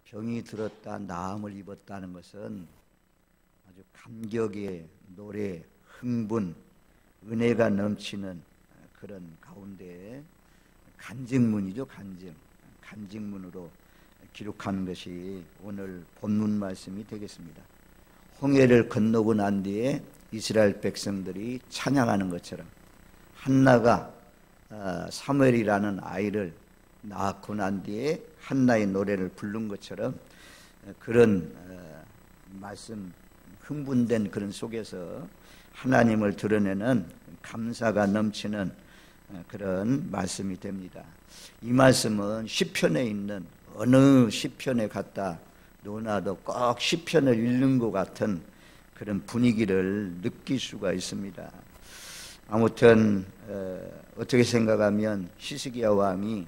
병이 들었다, 나음을 입었다는 것은 아주 감격의 노래, 흥분, 은혜가 넘치는 그런 가운데 간증문이죠. 간증문으로 기록하는 것이 오늘 본문 말씀이 되겠습니다. 홍해를 건너고 난 뒤에 이스라엘 백성들이 찬양하는 것처럼 한나가 사무엘이라는 아이를 낳고 난 뒤에 한나의 노래를 부른 것처럼 그런 말씀, 흥분된 그런 속에서 하나님을 드러내는 감사가 넘치는 그런 말씀이 됩니다. 이 말씀은 시편에 있는 어느 시편에 갖다 놓아도 꼭 시편을 읽는 것 같은 그런 분위기를 느낄 수가 있습니다. 아무튼 어떻게 생각하면 히스기야 왕이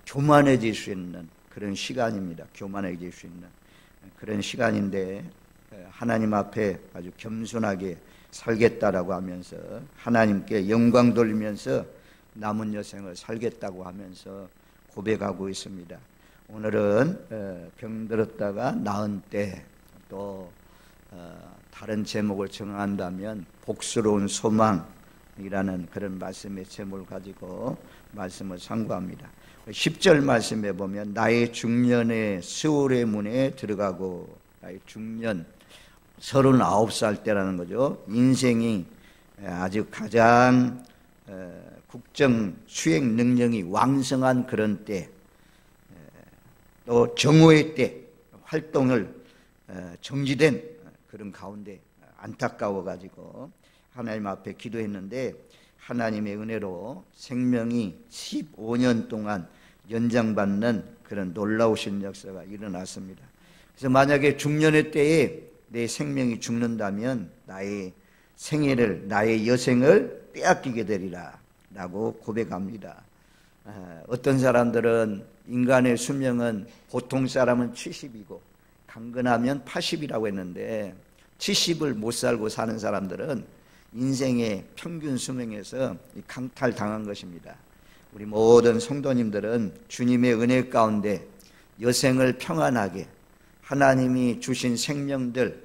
교만해질 수 있는 그런 시간입니다. 교만해질 수 있는 그런 시간인데 하나님 앞에 아주 겸손하게 살겠다라고 하면서 하나님께 영광 돌리면서 남은 여생을 살겠다고 하면서 고백하고 있습니다. 오늘은 병들었다가 나은 때, 또 다른 제목을 정한다면 복스러운 소망이라는 그런 말씀의 제목을 가지고 말씀을 상고합니다. 10절 말씀에 보면 나의 중년의 스올의 문에 들어가고, 나의 중년 39살 때라는 거죠. 인생이 아주 가장 국정 수행 능력이 왕성한 그런 때, 또 정오의 때 활동을 정지된 그런 가운데 안타까워 가지고 하나님 앞에 기도했는데 하나님의 은혜로 생명이 15년 동안 연장받는 그런 놀라우신 역사가 일어났습니다. 그래서 만약에 중년의 때에 내 생명이 죽는다면 나의 생애를, 나의 여생을 빼앗기게 되리라 라고 고백합니다. 어떤 사람들은 인간의 수명은 보통 사람은 70이고 강건하면 80이라고 했는데 70을 못 살고 사는 사람들은 인생의 평균 수명에서 강탈당한 것입니다. 우리 모든 성도님들은 주님의 은혜 가운데 여생을 평안하게 하나님이 주신 생명들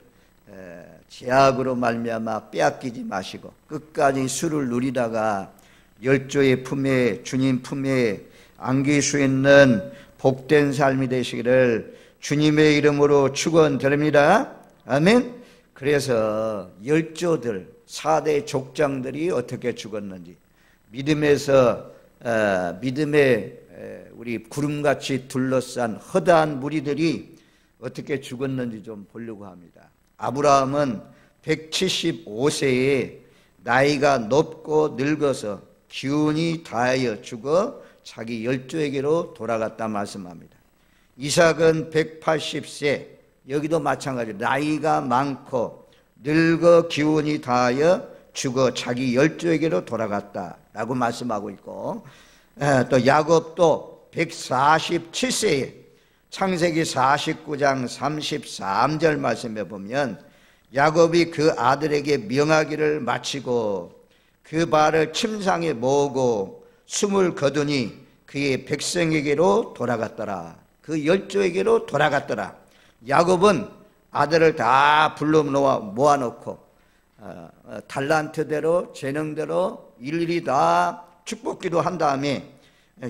제약으로 말미암아 빼앗기지 마시고 끝까지 수를 누리다가 열조의 품에, 주님 품에 안길 수 있는 복된 삶이 되시기를 주님의 이름으로 축원드립니다. 아멘. 그래서 열조들 4대 족장들이 어떻게 죽었는지, 믿음에서 믿음의 우리 구름같이 둘러싼 허다한 무리들이 어떻게 죽었는지 좀 보려고 합니다. 아브라함은 175세에 나이가 높고 늙어서 기운이 다하여 죽어 자기 열조에게로 돌아갔다 말씀합니다. 이삭은 180세, 여기도 마찬가지로 나이가 많고 늙어 기운이 다하여 죽어 자기 열조에게로 돌아갔다라고 말씀하고 있고, 또 야곱도 147세에 창세기 49장 33절 말씀에 보면 야곱이 그 아들에게 명하기를 마치고 그 발을 침상에 모으고 숨을 거두니 그의 백성에게로 돌아갔더라. 그 열조에게로 돌아갔더라. 야곱은 아들을 다 불러 모아놓고 달란트대로 재능대로 일일이 다 축복기도 한 다음에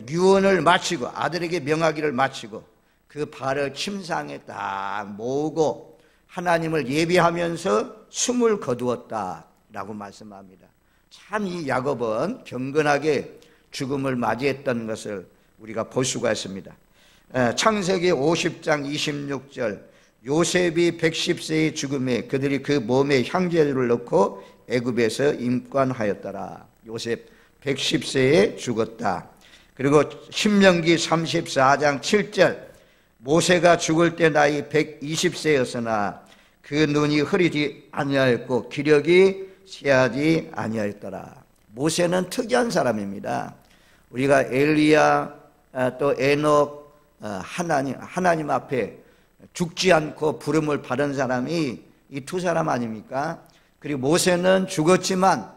유언을 마치고 아들에게 명하기를 마치고 그 발을 침상에 딱 모으고 하나님을 예배하면서 숨을 거두었다라고 말씀합니다. 참 이 야곱은 경건하게 죽음을 맞이했던 것을 우리가 볼 수가 있습니다. 창세기 50장 26절 요셉이 110세의 죽음에 그들이 그 몸에 향재료를 넣고 애굽에서 임관하였더라. 요셉 110세에 죽었다. 그리고 신명기 34장 7절 모세가 죽을 때 나이 120세였으나 그 눈이 흐리지 아니하였고 기력이 쇠하지 아니하였더라. 모세는 특이한 사람입니다. 우리가 엘리야 또 에녹 하나님 앞에 죽지 않고 부름을 받은 사람이 이 두 사람 아닙니까? 그리고 모세는 죽었지만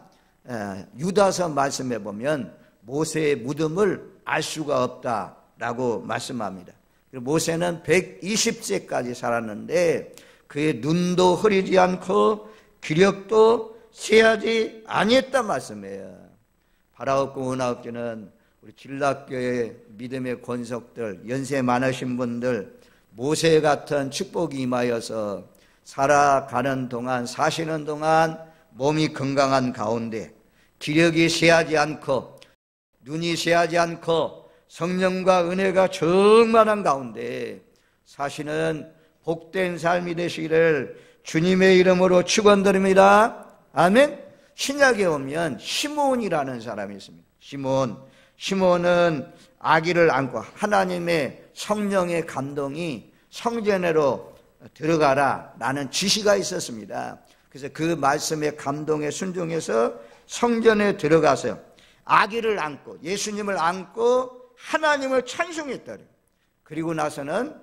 유다서 말씀해 보면 모세의 무덤을 알 수가 없다라고 말씀합니다. 모세는 120세까지 살았는데 그의 눈도 흐리지 않고 기력도 쇠하지 아니했단 말씀이에요. 바라옵고 은하옵기는 우리 진락교회 믿음의 권속들, 연세 많으신 분들, 모세 같은 축복이 임하여서 살아가는 동안, 사시는 동안 몸이 건강한 가운데 기력이 쇠하지 않고 눈이 쇠하지 않고 성령과 은혜가 충만한 가운데 사시는 복된 삶이 되시기를 주님의 이름으로 축원드립니다. 아멘. 신약에 오면 시몬이라는 사람이 있습니다. 시몬은 아기를 안고 하나님의 성령의 감동이 성전으로 들어가라 라는 지시가 있었습니다. 그래서 그 말씀의 감동에 순종해서 성전에 들어가서 아기를 안고 예수님을 안고 하나님을 찬송했다. 그리고 나서는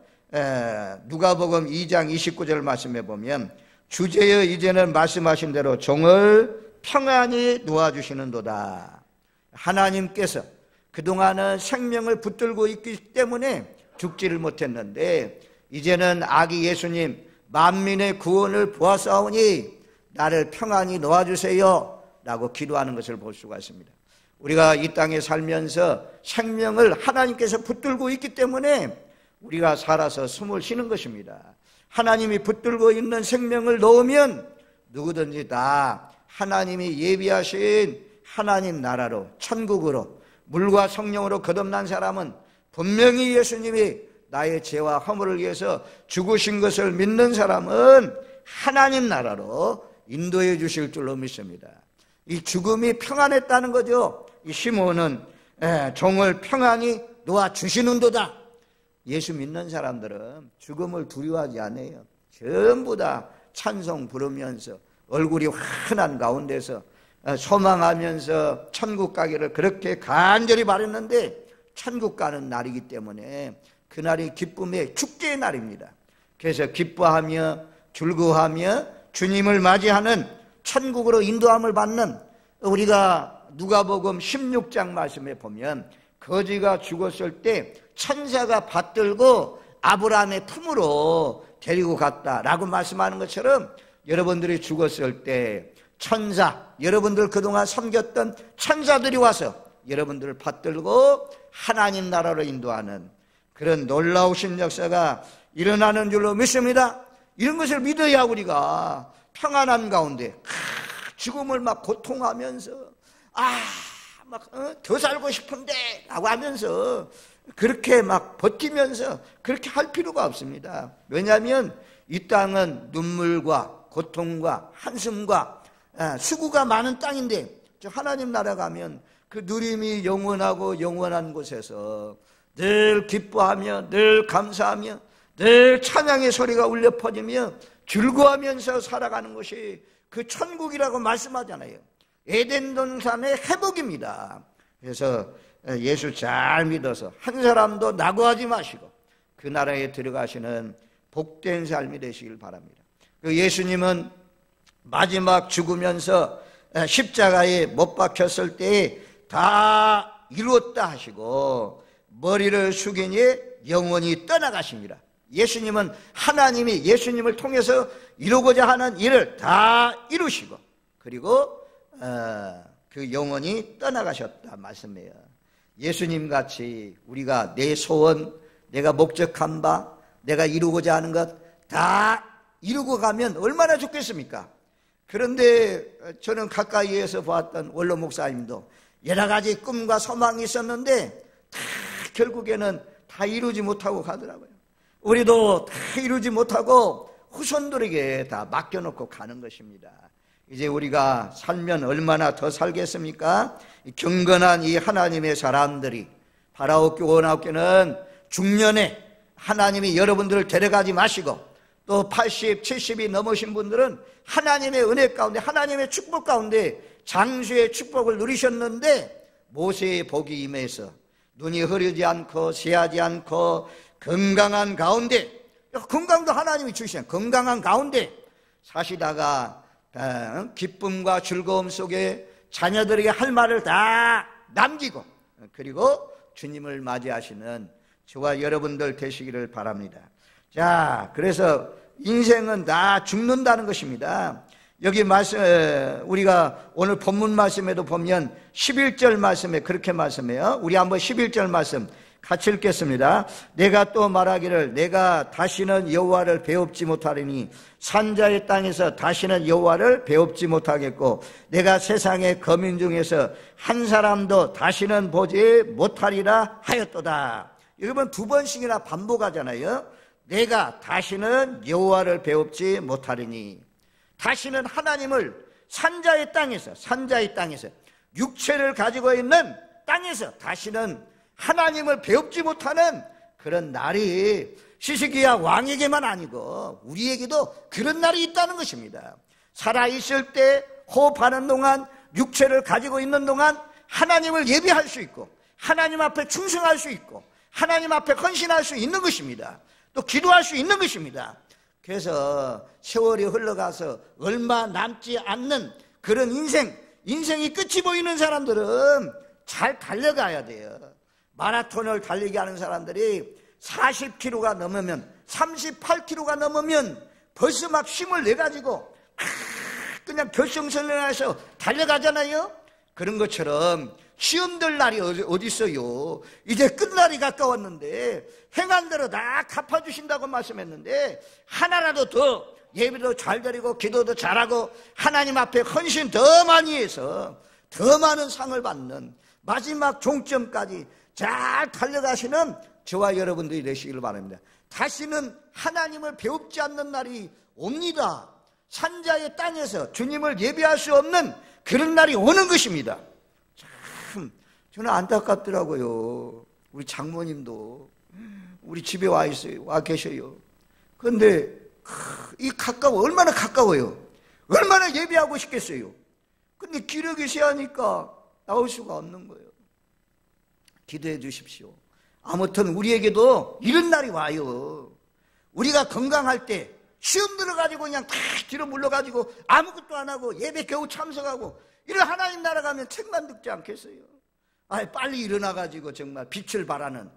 누가복음 2장 29절 말씀해 보면 주제여 이제는 말씀하신 대로 종을 평안히 놓아주시는도다. 하나님께서 그동안은 생명을 붙들고 있기 때문에 죽지를 못했는데 이제는 아기 예수님 만민의 구원을 보았사오니 나를 평안히 놓아주세요 라고 기도하는 것을 볼 수가 있습니다. 우리가 이 땅에 살면서 생명을 하나님께서 붙들고 있기 때문에 우리가 살아서 숨을 쉬는 것입니다. 하나님이 붙들고 있는 생명을 놓으면 누구든지 다 하나님이 예비하신 하나님 나라로 천국으로 물과 성령으로 거듭난 사람은 분명히 예수님이 나의 죄와 허물을 위해서 죽으신 것을 믿는 사람은 하나님 나라로 인도해 주실 줄로 믿습니다. 이 죽음이 평안했다는 거죠. 이 시몬은 종을 평안히 놓아주시는도다. 예수 믿는 사람들은 죽음을 두려워하지 않아요. 전부 다 찬송 부르면서 얼굴이 환한 가운데서 소망하면서 천국 가기를 그렇게 간절히 바랬는데 천국 가는 날이기 때문에 그날이 기쁨의 축제의 날입니다. 그래서 기뻐하며 즐거워하며 주님을 맞이하는 천국으로 인도함을 받는 우리가 누가복음 16장 말씀에 보면 거지가 죽었을 때 천사가 받들고 아브라함의 품으로 데리고 갔다라고 말씀하는 것처럼 여러분들이 죽었을 때 천사, 여러분들 그동안 섬겼던 천사들이 와서 여러분들을 받들고 하나님 나라로 인도하는 그런 놀라우신 역사가 일어나는 줄로 믿습니다. 이런 것을 믿어야 우리가 평안한 가운데 죽음을 막 고통하면서 더 살고 싶은데 라고 하면서 그렇게 막 버티면서 그렇게 할 필요가 없습니다. 왜냐하면 이 땅은 눈물과 고통과 한숨과 수고가 많은 땅인데 하나님 나라 가면 그 누림이 영원하고 영원한 곳에서 늘 기뻐하며 늘 감사하며 늘 찬양의 소리가 울려 퍼지며 즐거워하면서 살아가는 것이 그 천국이라고 말씀하잖아요. 에덴 동산의 회복입니다. 그래서 예수 잘 믿어서 한 사람도 낙오하지 마시고 그 나라에 들어가시는 복된 삶이 되시길 바랍니다. 그 예수님은 마지막 죽으면서 십자가에 못 박혔을 때에 다 이루었다 하시고 머리를 숙이니 영원히 떠나가십니다. 예수님은 하나님이 예수님을 통해서 이루고자 하는 일을 다 이루시고 그리고 그 영원히 떠나가셨다 말씀이에요. 예수님 같이 우리가 내 소원, 내가 목적한 바, 내가 이루고자 하는 것 다 이루고 가면 얼마나 좋겠습니까? 그런데 저는 가까이에서 봤던 원로 목사님도 여러 가지 꿈과 소망이 있었는데 다 결국에는 다 이루지 못하고 가더라고요. 우리도 다 이루지 못하고 후손들에게 다 맡겨놓고 가는 것입니다. 이제 우리가 살면 얼마나 더 살겠습니까? 경건한 이 하나님의 사람들이 바라옵고 원하옵기는 중년에 하나님이 여러분들을 데려가지 마시고 또 80, 70이 넘으신 분들은 하나님의 은혜 가운데 하나님의 축복 가운데 장수의 축복을 누리셨는데 모세의 복이 임해서 눈이 흐르지 않고 쇠하지 않고 건강한 가운데 건강도 하나님이 주시는 건강한 가운데 사시다가 기쁨과 즐거움 속에 자녀들에게 할 말을 다 남기고 그리고 주님을 맞이하시는 저와 여러분들 되시기를 바랍니다. 자, 그래서 인생은 다 죽는다는 것입니다. 여기 말씀, 우리가 오늘 본문 말씀에도 보면 11절 말씀에 그렇게 말씀해요. 우리 한번 11절 말씀 같이 읽겠습니다. 내가 또 말하기를 내가 다시는 여호와를 배웁지 못하리니 산자의 땅에서 다시는 여호와를 배웁지 못하겠고 내가 세상의 거민 중에서 한 사람도 다시는 보지 못하리라 하였도다. 여러분 두 번씩이나 반복하잖아요. 내가 다시는 여호와를 배웁지 못하리니, 다시는 하나님을 산자의 땅에서 육체를 가지고 있는 땅에서 다시는 하나님을 배웁지 못하는 그런 날이 시스기야 왕에게만 아니고 우리에게도 그런 날이 있다는 것입니다. 살아있을 때 호흡하는 동안, 육체를 가지고 있는 동안 하나님을 예배할 수 있고 하나님 앞에 충성할 수 있고 하나님 앞에 헌신할 수 있는 것입니다. 또 기도할 수 있는 것입니다. 그래서 세월이 흘러가서 얼마 남지 않는 그런 인생이 끝이 보이는 사람들은 잘 달려가야 돼요. 마라톤을 달리게 하는 사람들이 40km가 넘으면, 38km가 넘으면 벌써 막 힘을 내가지고 그냥 결승선언해서 달려가잖아요. 그런 것처럼 시험될 날이 어디 있어요. 이제 끝날이 가까웠는데 행한 대로 다 갚아주신다고 말씀했는데 하나라도 더 예배도 잘 드리고 기도도 잘하고 하나님 앞에 헌신 더 많이 해서 더 많은 상을 받는 마지막 종점까지 잘 달려가시는 저와 여러분들이 되시기를 바랍니다. 다시는 하나님을 배웁지 않는 날이 옵니다. 산자의 땅에서 주님을 예배할 수 없는 그런 날이 오는 것입니다. 참 저는 안타깝더라고요. 우리 장모님도 우리 집에 와 계셔요. 그런데 이 얼마나 가까워요. 얼마나 예배하고 싶겠어요. 근데 기력이 세하니까 나올 수가 없는 거예요. 기도해 주십시오. 아무튼 우리에게도 이런 날이 와요. 우리가 건강할 때 시험 들어가지고 그냥 다 뒤로 물러가지고 아무것도 안 하고 예배 겨우 참석하고 이런 하나님 나라 가면 책만 듣지 않겠어요? 빨리 일어나가지고 정말 빛을 발하는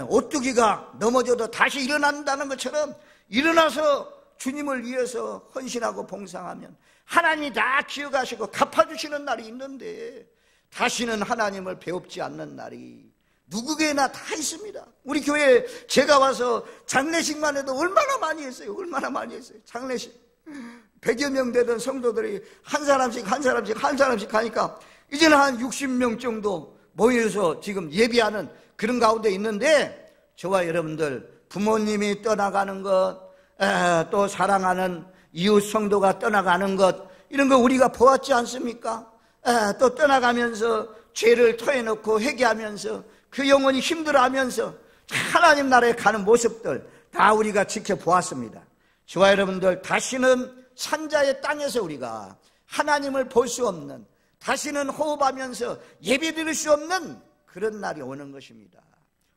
오뚜기가 넘어져도 다시 일어난다는 것처럼 일어나서 주님을 위해서 헌신하고 봉상하면 하나님이 다 기억하시고 갚아주시는 날이 있는데 다시는 하나님을 배웁지 않는 날이 누구에게나 다 있습니다. 우리 교회에 제가 와서 장례식만 해도 얼마나 많이 했어요. 얼마나 많이 했어요. 장례식 100여 명 되던 성도들이 한 사람씩 하니까 이제는 한 60명 정도 모여서 지금 예비하는 그런 가운데 있는데 저와 여러분들 부모님이 떠나가는 것, 또 사랑하는 이웃 성도가 떠나가는 것 이런 거 우리가 보았지 않습니까? 또 떠나가면서 죄를 토해놓고 회개하면서 그 영혼이 힘들어하면서 하나님 나라에 가는 모습들 다 우리가 지켜보았습니다. 저와 여러분들 다시는 산자의 땅에서 우리가 하나님을 볼 수 없는, 다시는 호흡하면서 예배드릴 수 없는 그런 날이 오는 것입니다.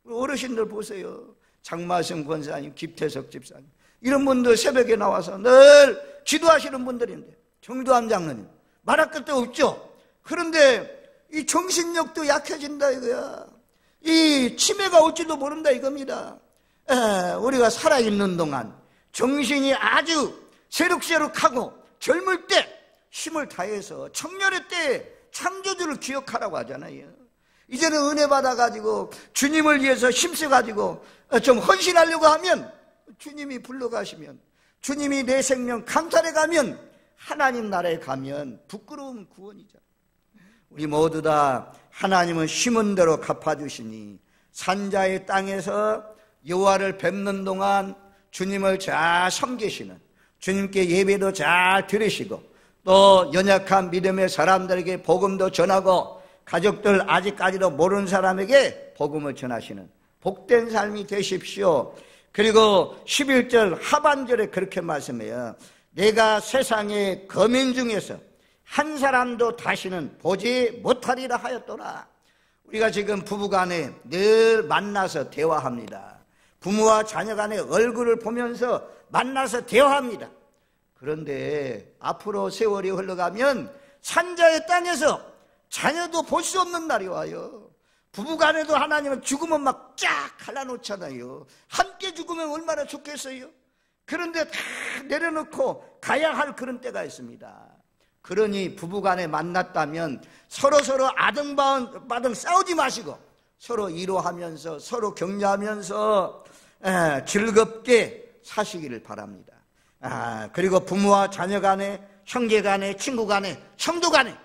우리 어르신들 보세요. 장마성 권사님, 김태석 집사님 이런 분들 새벽에 나와서 늘 기도하시는 분들인데 정도함 장로님 말할 것도 없죠. 그런데 이 정신력도 약해진다 이거야. 이 치매가 올지도 모른다 이겁니다. 우리가 살아있는 동안 정신이 아주 새록새록하고 젊을 때 힘을 다해서 청년의 때 창조주를 기억하라고 하잖아요. 이제는 은혜 받아가지고 주님을 위해서 힘써가지고 좀 헌신하려고 하면 주님이 불러가시면 주님이 내 생명 강탈해가면 하나님 나라에 가면 부끄러운 구원이죠. 우리 모두 다 하나님은 심은 대로 갚아주시니 산자의 땅에서 여호와를 뵙는 동안 주님을 잘 섬기시는, 주님께 예배도 잘 드리시고 또 연약한 믿음의 사람들에게 복음도 전하고 가족들 아직까지도 모르는 사람에게 복음을 전하시는 복된 삶이 되십시오. 그리고 11절 하반절에 그렇게 말씀해요. 내가 세상의 거민 중에서 한 사람도 다시는 보지 못하리라 하였더라. 우리가 지금 부부간에 늘 만나서 대화합니다. 부모와 자녀 간의 얼굴을 보면서 만나서 대화합니다. 그런데 앞으로 세월이 흘러가면 산자의 땅에서 자녀도 볼 수 없는 날이 와요. 부부간에도 하나님은 죽으면 막 쫙 갈라놓잖아요. 함께 죽으면 얼마나 좋겠어요. 그런데 다 내려놓고 가야 할 그런 때가 있습니다. 그러니 부부간에 만났다면 서로 아등바등 싸우지 마시고 서로 위로하면서 서로 격려하면서 즐겁게 사시기를 바랍니다. 그리고 부모와 자녀 간에, 형제 간에, 친구 간에, 성도 간에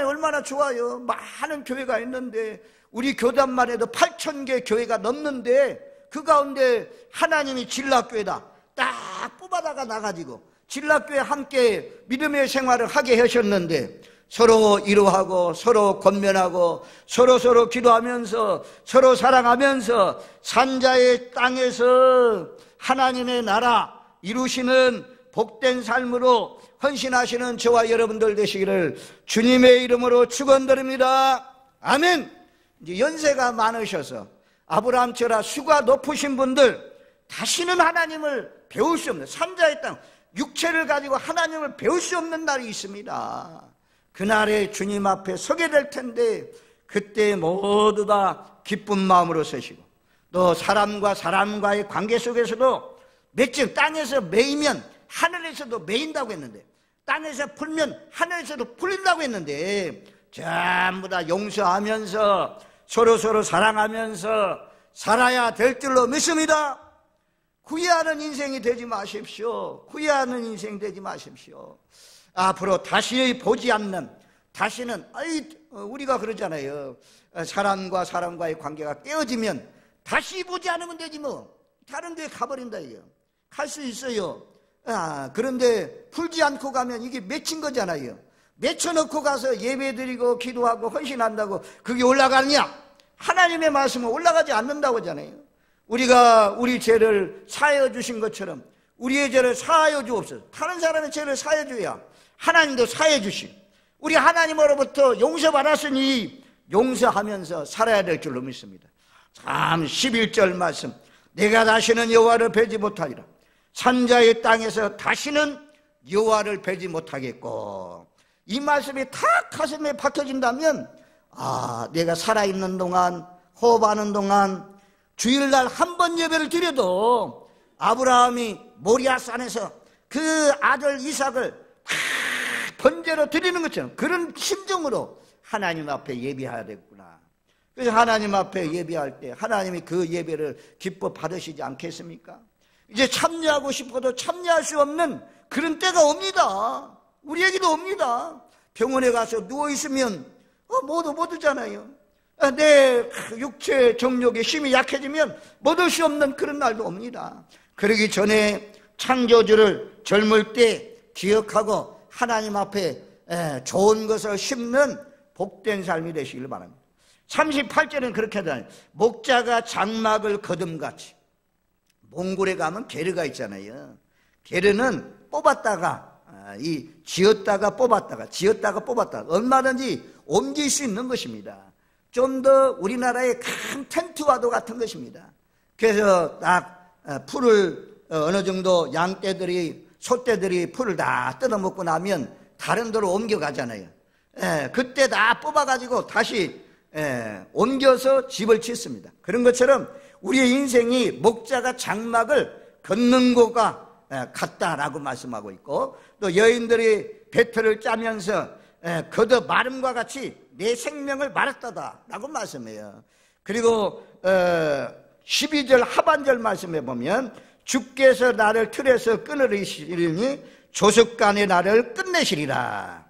얼마나 좋아요. 많은 교회가 있는데 우리 교단만 해도 8,000개 교회가 넘는데 그 가운데 하나님이 진락교회다 딱 뽑아다가 나가지고 진락교회 함께 믿음의 생활을 하게 하셨는데 서로 위로하고 서로 권면하고 서로 기도하면서 서로 사랑하면서 산자의 땅에서 하나님의 나라 이루시는 복된 삶으로 헌신하시는 저와 여러분들 되시기를 주님의 이름으로 축원드립니다. 아멘. 이제 연세가 많으셔서 아브라함처럼 수가 높으신 분들 다시는 하나님을 배울 수 없는 산자의 땅 육체를 가지고 하나님을 배울 수 없는 날이 있습니다. 그날에 주님 앞에 서게 될 텐데 그때 모두 다 기쁜 마음으로 서시고 또 사람과의 관계 속에서도 맺힌 땅에서 매이면 하늘에서도 매인다고 했는데 땅에서 풀면 하늘에서도 풀린다고 했는데 전부 다 용서하면서 서로 사랑하면서 살아야 될 줄로 믿습니다. 후회하는 인생이 되지 마십시오. 후회하는 인생 되지 마십시오. 앞으로 다시 보지 않는, 다시는 우리가 그러잖아요. 사람과의 관계가 깨어지면 다시 보지 않으면 되지 뭐. 다른 데에 가버린다 이거. 갈 수 있어요. 그런데 풀지 않고 가면 이게 맺힌 거잖아요. 맺혀놓고 가서 예배드리고 기도하고 헌신한다고 그게 올라가느냐? 하나님의 말씀은 올라가지 않는다고 하잖아요. 우리가 우리 죄를 사하여 주신 것처럼 우리의 죄를 사하여 주옵소서. 다른 사람의 죄를 사하여 줘야 하나님도 사하여 주시고 우리 하나님으로부터 용서받았으니 용서하면서 살아야 될 줄로 믿습니다. 참 11절 말씀, 내가 다시는 여호와를 뵈지 못하리라. 산자의 땅에서 다시는 여호와를 뵈지 못하겠고, 이 말씀이 탁 가슴에 박혀진다면 내가 살아있는 동안, 호흡하는 동안 주일날 한 번 예배를 드려도 아브라함이 모리아산에서 그 아들 이삭을 다 번제로 드리는 것처럼 그런 심정으로 하나님 앞에 예배해야 되겠구나. 그래서 하나님 앞에 예배할 때 하나님이 그 예배를 기뻐 받으시지 않겠습니까? 이제 참여하고 싶어도 참여할 수 없는 그런 때가 옵니다. 우리에게도 옵니다. 병원에 가서 누워있으면 못 오잖아요. 내 육체 정욕의 힘이 약해지면 못 올 수 없는 그런 날도 옵니다. 그러기 전에 창조주를 젊을 때 기억하고 하나님 앞에 좋은 것을 심는 복된 삶이 되시길 바랍니다. 38절은 그렇게 하잖아요. 목자가 장막을 거둠같이. 몽골에 가면 게르가 있잖아요. 게르는 뽑았다가 지었다가 뽑았다가 얼마든지 옮길 수 있는 것입니다. 좀 더 우리나라의 큰 텐트와도 같은 것입니다. 그래서 딱 풀을 어느 정도 양떼들이 소떼들이 풀을 다 뜯어먹고 나면 다른 데로 옮겨가잖아요. 그때 다 뽑아가지고 다시 옮겨서 집을 짓습니다. 그런 것처럼 우리의 인생이 목자가 장막을 걷는 것과 같다라고 말씀하고 있고, 또 여인들이 배틀을 짜면서 걷어 마름과 같이 내 생명을 말았다라고 말씀해요. 그리고 12절 하반절 말씀에 보면 주께서 나를 틀에서 끊으시리니 조석간에 나를 끝내시리라.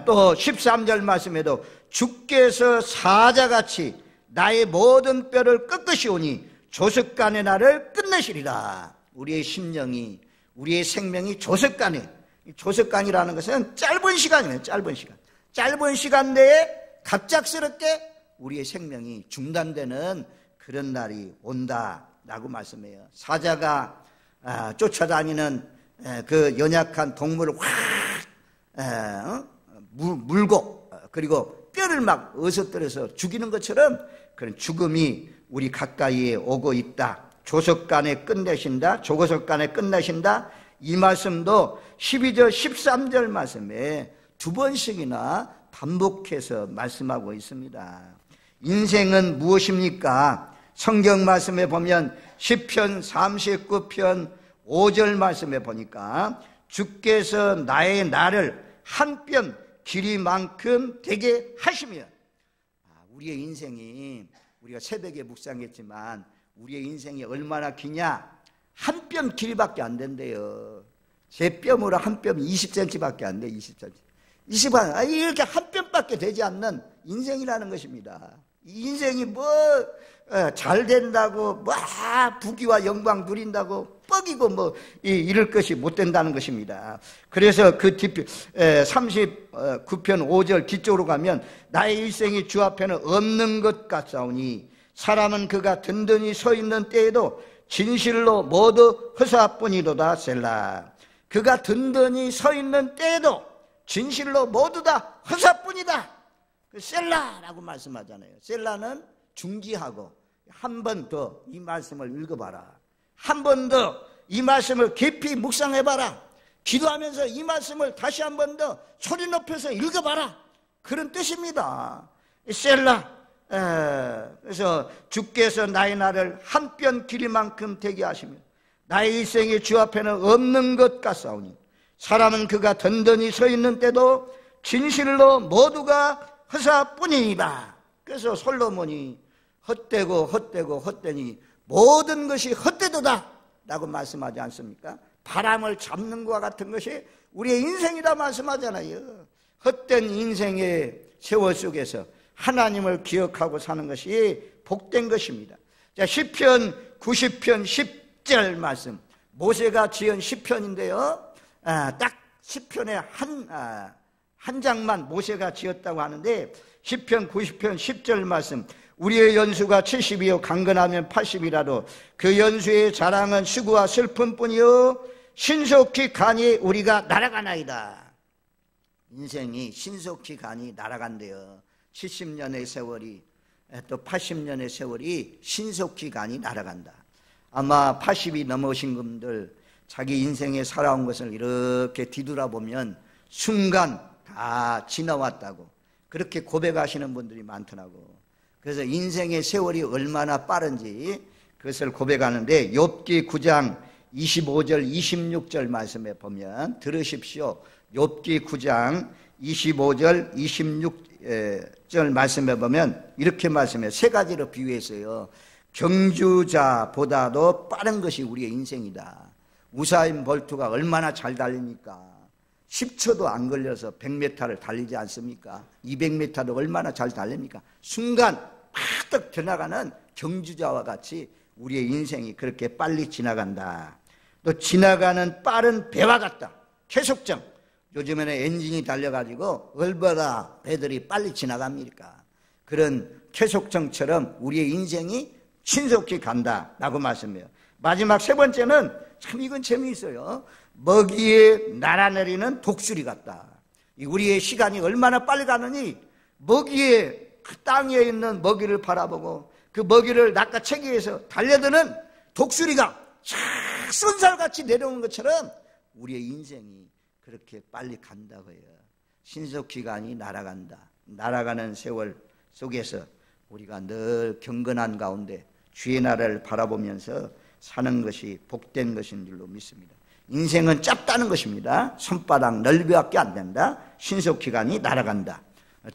또 13절 말씀에도 주께서 사자같이 나의 모든 뼈를 꺾으시오니 조석간에 나를 끝내시리라. 우리의 심령이, 우리의 생명이 조석간이라는 것은 짧은 시간이에요. 짧은 시간 내에 갑작스럽게 우리의 생명이 중단되는 그런 날이 온다라고 말씀해요. 사자가 쫓아다니는 그 연약한 동물을 확 물고 그리고 뼈를 막 어서떨어서 죽이는 것처럼 그런 죽음이 우리 가까이에 오고 있다. 조석간에 끝내신다. 조석간에 끝내신다. 이 말씀도 12절 13절 말씀에 두 번씩이나 반복해서 말씀하고 있습니다. 인생은 무엇입니까? 성경 말씀에 보면 시편 39편 5절 말씀에 보니까 주께서 나의 날을 한 뼘 길이만큼 되게 하시며, 우리의 인생이, 우리가 새벽에 묵상했지만 우리의 인생이 얼마나 기냐? 한 뼘 길이밖에 안 된대요. 제 뼘으로 한 뼘 20cm밖에 안 돼. 20cm. 이렇게 한 뼘밖에 되지 않는 인생이라는 것입니다. 이 인생이 잘 된다고 부귀와 영광 누린다고 뻑이고 이럴 것이 못 된다는 것입니다. 그래서 그 39편 5절 뒤쪽으로 가면 나의 일생이 주 앞에는 없는 것 같사오니 사람은 그가 든든히 서 있는 때에도 진실로 모두 허사뿐이로다. 셀라. 그가 든든히 서 있는 때에도 진실로 모두 다 허사뿐이다. 셀라라고 말씀하잖아요. 셀라는 중지하고 한 번 더 이 말씀을 읽어봐라. 한 번 더 이 말씀을 깊이 묵상해봐라. 기도하면서 이 말씀을 다시 한 번 더 소리 높여서 읽어봐라. 그런 뜻입니다. 셀라. 그래서 주께서 나의 날을 한 뼘 길이만큼 되게 하시며 나의 일생이 주 앞에는 없는 것 같사오니 사람은 그가 든든히 서 있는 때도 진실로 모두가 허사뿐이니라. 그래서 솔로몬이 헛되니 모든 것이 헛되도다 라고 말씀하지 않습니까? 바람을 잡는 것과 같은 것이 우리의 인생이라 말씀하잖아요. 헛된 인생의 세월 속에서 하나님을 기억하고 사는 것이 복된 것입니다. 자, 시편 90편 10절 말씀, 모세가 지은 시편인데요, 딱 시편의 한 장만 모세가 지었다고 하는데, 시편 90편 10절 말씀, 우리의 연수가 70이요 강건하면 80이라도 그 연수의 자랑은 수고와 슬픔뿐이요 신속히 가니 우리가 날아가나이다. 인생이 신속히 가니 날아간대요. 70년의 세월이, 또 80년의 세월이 신속히 가니 날아간다. 아마 80이 넘으신 분들 자기 인생에 살아온 것을 이렇게 뒤돌아보면 순간 다 지나왔다고 그렇게 고백하시는 분들이 많더라고. 그래서 인생의 세월이 얼마나 빠른지 그것을 고백하는데, 욥기 9장 25절 26절 말씀에 보면 들으십시오. 욥기 9장 25절 26절 말씀에 보면 이렇게 말씀해요. 세 가지로 비유했어요. 경주자보다도 빠른 것이 우리의 인생이다. 우사인 볼트가 얼마나 잘 달립니까? 10초도 안 걸려서 100m를 달리지 않습니까? 200m도 얼마나 잘 달립니까? 순간 팍 지나가는 경주자와 같이 우리의 인생이 그렇게 빨리 지나간다. 또 지나가는 빠른 배와 같다. 계속점. 요즘에는 엔진이 달려가지고 얼마나 배들이 빨리 지나갑니까? 그런 계속정처럼 우리의 인생이 신속히 간다라고 말씀해요. 마지막 세 번째는 참 이건 재미있어요. 먹이에 날아내리는 독수리 같다. 우리의 시간이 얼마나 빨리 가느니 먹이에 땅에 있는 먹이를 바라보고 그 먹이를 낚아채기 위해서 달려드는 독수리가 쫙 쏜살같이 내려오는 것처럼 우리의 인생이 그렇게 빨리 간다고요. 신속히 가니 날아간다. 날아가는 세월 속에서 우리가 늘 경건한 가운데 주의 나라를 바라보면서 사는 것이 복된 것인 줄로 믿습니다. 인생은 짧다는 것입니다. 손바닥 넓이밖에 안 된다. 신속히 가니 날아간다.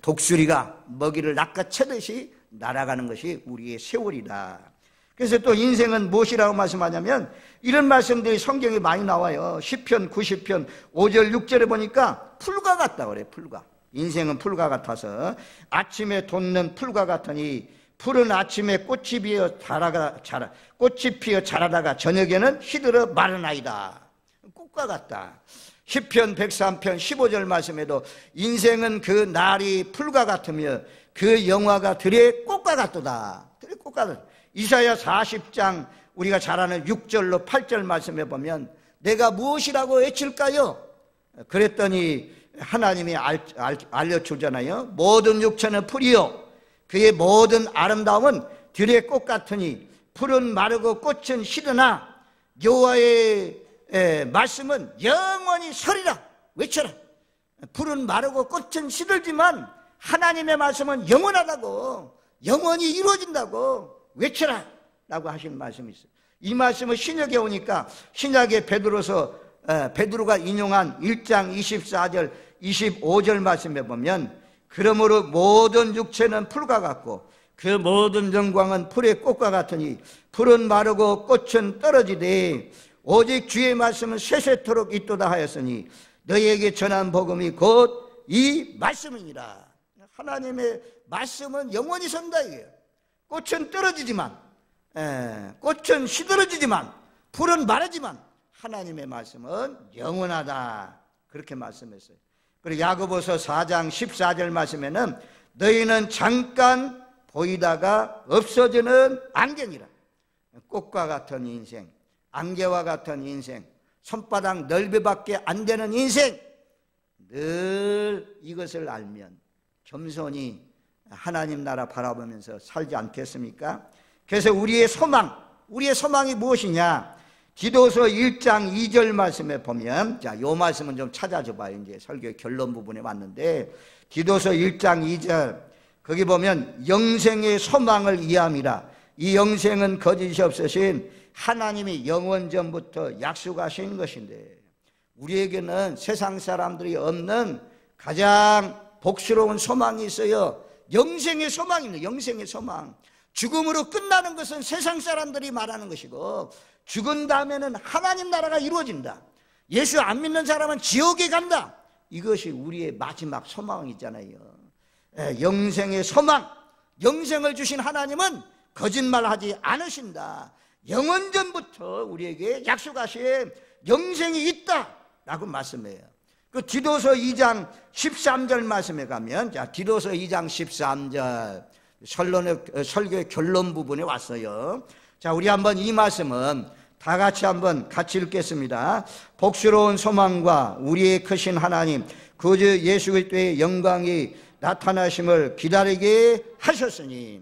독수리가 먹이를 낚아채듯이 날아가는 것이 우리의 세월이다. 그래서 또 인생은 무엇이라고 말씀하냐면 이런 말씀들이 성경에 많이 나와요. 시편 90편 5절 6절에 보니까 풀과 같다 그래. 풀과. 인생은 풀과 같아서 아침에 돋는 풀과 같으니 풀은 아침에 꽃이 피어 자라다가 저녁에는 시들어 마르나이다. 꽃과 같다. 시편 103편 15절 말씀에도 인생은 그 날이 풀과 같으며 그 영화가 들의 꽃과 같도다. 들의 꽃과 같다. 이사야 40장 우리가 잘 아는 6절로 8절 말씀에 보면 내가 무엇이라고 외칠까요? 그랬더니 하나님이 알려주잖아요. 모든 육체는 풀이요 그의 모든 아름다움은 들의 꽃 같으니 풀은 마르고 꽃은 시드나 여호와의 말씀은 영원히 서리라. 외쳐라. 풀은 마르고 꽃은 시들지만 하나님의 말씀은 영원하다고. 영원히 이루어진다고 외쳐라 라고 하신 말씀이 있어요. 이 말씀을 신약에 오니까 신약의 베드로가 인용한 1장 24절 25절 말씀에 보면 그러므로 모든 육체는 풀과 같고 그 모든 영광은 풀의 꽃과 같으니 풀은 마르고 꽃은 떨어지되 오직 주의 말씀은 세세토록 있도다 하였으니 너희에게 전한 복음이 곧 이 말씀이니라. 하나님의 말씀은 영원히 선다 이게요. 꽃은 떨어지지만 꽃은 시들어지지만 풀은 마르지만 하나님의 말씀은 영원하다 그렇게 말씀했어요. 그리고 야고보서 4장 14절 말씀에는 너희는 잠깐 보이다가 없어지는 안개니라. 꽃과 같은 인생, 안개와 같은 인생, 손바닥 넓이밖에 안 되는 인생, 늘 이것을 알면 겸손히 하나님 나라 바라보면서 살지 않겠습니까? 그래서 우리의 소망이 무엇이냐? 디도서 1장 2절 말씀에 보면, 자, 요 말씀은 좀 찾아줘 봐요. 이제 설교의 결론 부분에 왔는데, 디도서 1장 2절, 거기 보면 영생의 소망을 이해함이라. 이 영생은 거짓이 없으신 하나님이 영원 전부터 약속하신 것인데, 우리에게는 세상 사람들이 없는 가장 복스러운 소망이 있어요. 영생의 소망입니다. 영생의 소망. 죽음으로 끝나는 것은 세상 사람들이 말하는 것이고, 죽은 다음에는 하나님 나라가 이루어진다. 예수 안 믿는 사람은 지옥에 간다. 이것이 우리의 마지막 소망이잖아요. 영생의 소망, 영생을 주신 하나님은 거짓말하지 않으신다. 영원전부터 우리에게 약속하신 영생이 있다라고 말씀해요. 그 디도서 2장 13절 말씀에 가면, 자, 디도서 2장 13절 설교의 결론 부분에 왔어요. 자, 우리 한번 이 말씀은 다 같이 한번 같이 읽겠습니다. 복스러운 소망과 우리의 크신 하나님 그 예수 그리스도의 영광이 나타나심을 기다리게 하셨으니,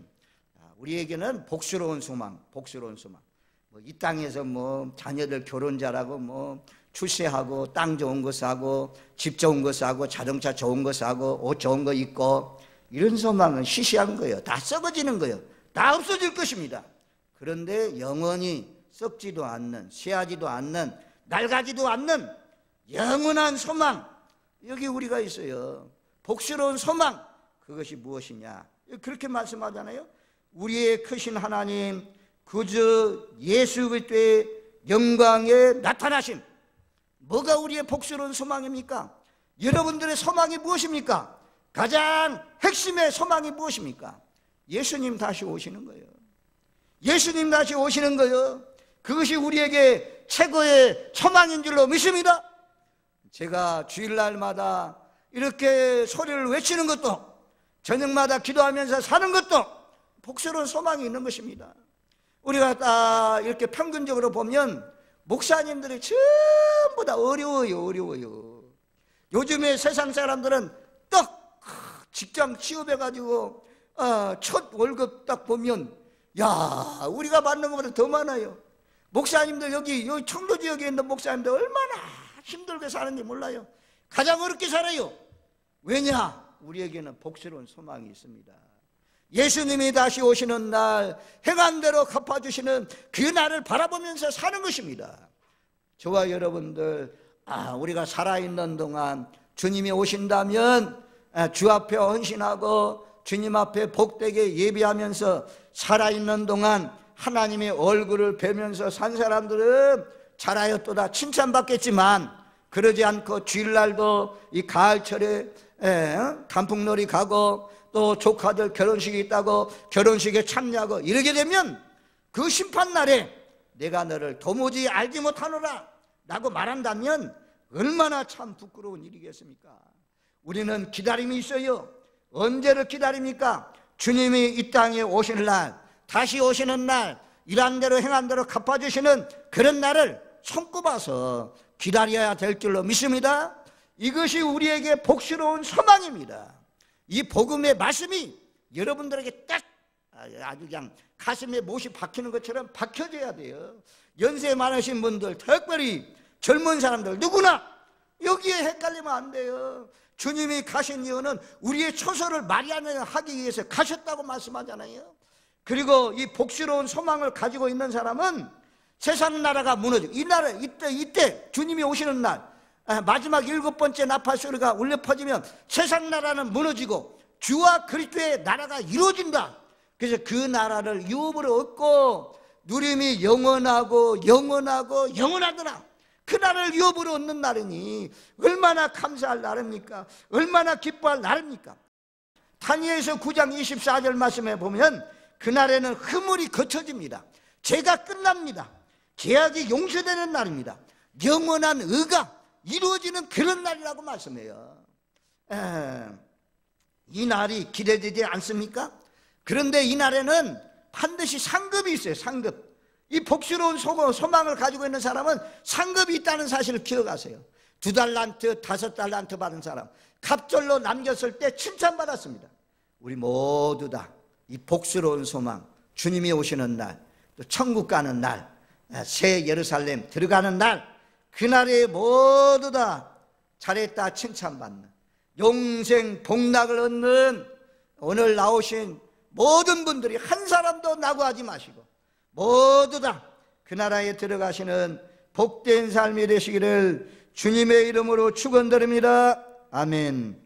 우리에게는 복스러운 소망. 이 땅에서 자녀들 결혼 잘하고 출세하고 땅 좋은 거 사고 집 좋은 거 사고 자동차 좋은 거 사고 옷 좋은 거 입고, 이런 소망은 시시한 거예요. 다 썩어지는 거예요. 다 없어질 것입니다. 그런데 영원히 썩지도 않는, 쇠하지도 않는, 낡아지도 않는 영원한 소망, 여기 우리가 있어요. 복스러운 소망, 그것이 무엇이냐? 그렇게 말씀하잖아요. 우리의 크신 하나님 그저 예수 그리스도의 영광에 나타나심. 뭐가 우리의 복스러운 소망입니까? 여러분들의 소망이 무엇입니까? 가장 핵심의 소망이 무엇입니까? 예수님 다시 오시는 거예요. 예수님 다시 오시는 거예요. 그것이 우리에게 최고의 소망인 줄로 믿습니다. 제가 주일날마다 이렇게 소리를 외치는 것도, 저녁마다 기도하면서 사는 것도 복스러운 소망이 있는 것입니다. 우리가 딱 이렇게 평균적으로 보면 목사님들이 전부 다 어려워요. 요즘에 세상 사람들은 딱 직장 취업해가지고 첫 월급 딱 보면, 야, 우리가 받는 것보다 더 많아요. 목사님들 여기 청도 지역에 있는 목사님들 얼마나 힘들게 사는지 몰라요. 가장 어렵게 살아요. 왜냐? 우리에게는 복스러운 소망이 있습니다. 예수님이 다시 오시는 날, 행한 대로 갚아주시는 그 날을 바라보면서 사는 것입니다. 저와 여러분들, 우리가 살아있는 동안 주님이 오신다면 주 앞에 헌신하고 주님 앞에 복되게 예비하면서 살아있는 동안 하나님의 얼굴을 뵈면서 산 사람들은 잘하였도다 칭찬받겠지만, 그러지 않고 주일날도 이 가을철에 단풍놀이 가고 또 조카들 결혼식이 있다고 결혼식에 참여하고 이러게 되면 그 심판날에 내가 너를 도무지 알지 못하노라 라고 말한다면 얼마나 참 부끄러운 일이겠습니까? 우리는 기다림이 있어요. 언제를 기다립니까? 주님이 이 땅에 오시는 날, 다시 오시는 날, 일한 대로 행한 대로 갚아주시는 그런 날을 손꼽아서 기다려야 될 줄로 믿습니다. 이것이 우리에게 복스러운 소망입니다. 이 복음의 말씀이 여러분들에게 딱 아주 그냥 가슴에 못이 박히는 것처럼 박혀져야 돼요. 연세 많으신 분들, 특별히 젊은 사람들 누구나 여기에 헷갈리면 안 돼요. 주님이 가신 이유는 우리의 처소를 마련하기 위해서 가셨다고 말씀하잖아요. 그리고 이 복스러운 소망을 가지고 있는 사람은 세상 나라가 무너지고, 이 나라 이때 주님이 오시는 날 마지막 7번째 나팔 소리가 울려 퍼지면 세상 나라는 무너지고 주와 그리스도의 나라가 이루어진다. 그래서 그 나라를 유업으로 얻고 누림이 영원하고 영원하고 영원하더라. 그 나라를 유업으로 얻는 날이니 얼마나 감사할 날입니까? 얼마나 기뻐할 날입니까? 다니엘서 9장 24절 말씀에 보면 그날에는 허물이 거쳐집니다. 죄가 끝납니다. 죄악이 용서되는 날입니다. 영원한 의가 이루어지는 그런 날이라고 말씀해요. 이 날이 기대되지 않습니까? 그런데 이 날에는 반드시 상급이 있어요. 상급. 이 복스러운 소망을 가지고 있는 사람은 상급이 있다는 사실을 기억하세요. 2달란트, 5달란트 받은 사람, 갑절로 남겼을 때 칭찬받았습니다. 우리 모두 다 이 복스러운 소망, 주님이 오시는 날, 또 천국 가는 날, 새 예루살렘 들어가는 날, 그날에 모두 다 잘했다 칭찬받는 영생 복락을 얻는 오늘 나오신 모든 분들이 한 사람도 낙오하지 마시고 모두 다 그 나라에 들어가시는 복된 삶이 되시기를 주님의 이름으로 축원드립니다. 아멘.